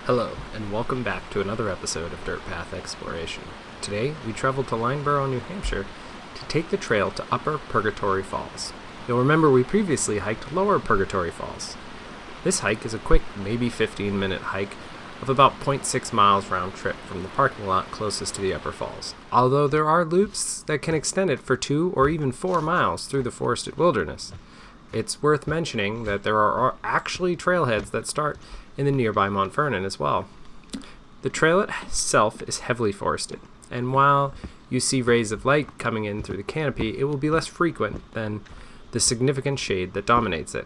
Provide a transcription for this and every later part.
Hello, and welcome back to another episode of Dirt Path Exploration. Today, we traveled to Lyndeborough, New Hampshire to take the trail to Upper Purgatory Falls. You'll remember we previously hiked Lower Purgatory Falls. This hike is a quick, maybe 15-minute hike of about 0.6 miles round trip from the parking lot closest to the Upper Falls, although there are loops that can extend it for 2 or even 4 miles through the forested wilderness. It's worth mentioning that there are actually trailheads that start in the nearby Mount Vernon as well. The trail itself is heavily forested, and while you see rays of light coming in through the canopy, it will be less frequent than the significant shade that dominates it.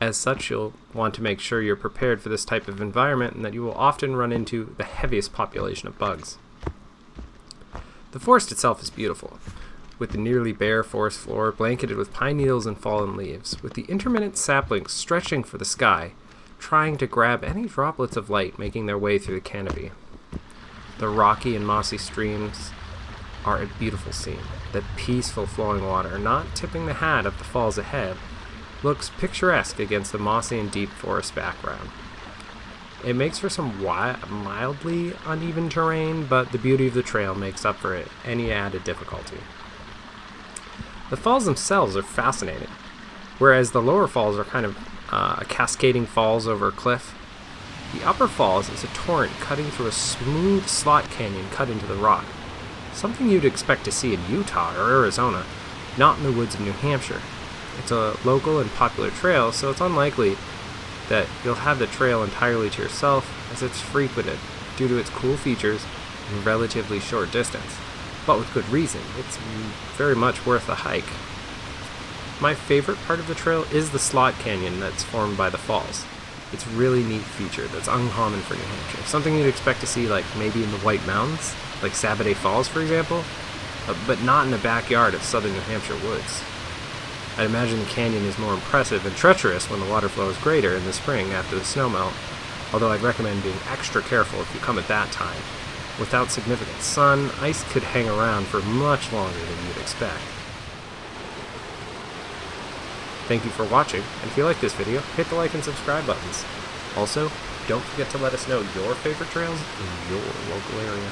As such, you'll want to make sure you're prepared for this type of environment and that you will often run into the heaviest population of bugs. The forest itself is beautiful, with the nearly bare forest floor blanketed with pine needles and fallen leaves, with the intermittent saplings stretching for the sky, trying to grab any droplets of light making their way through the canopy. The rocky and mossy streams are a beautiful scene. The peaceful flowing water, not tipping the hat of the falls ahead, looks picturesque against the mossy and deep forest background. It makes for some mildly uneven terrain, but the beauty of the trail makes up for any added difficulty. The falls themselves are fascinating, whereas the lower falls are kind of cascading falls over a cliff. The upper falls is a torrent cutting through a smooth slot canyon cut into the rock, something you'd expect to see in Utah or Arizona, not in the woods of New Hampshire. It's a local and popular trail, so it's unlikely that you'll have the trail entirely to yourself, as it's frequented due to its cool features and relatively short distance. But with good reason, it's very much worth a hike. My favorite part of the trail is the slot canyon that's formed by the falls. It's a really neat feature that's uncommon for New Hampshire, something you'd expect to see like maybe in the White Mountains, like Sabaday Falls for example, but not in the backyard of southern New Hampshire woods. I'd imagine the canyon is more impressive and treacherous when the water flow is greater in the spring after the snowmelt, although I'd recommend being extra careful if you come at that time. Without significant sun, ice could hang around for much longer than you'd expect. Thank you for watching, and if you like this video, hit the like and subscribe buttons. Also, don't forget to let us know your favorite trails in your local area.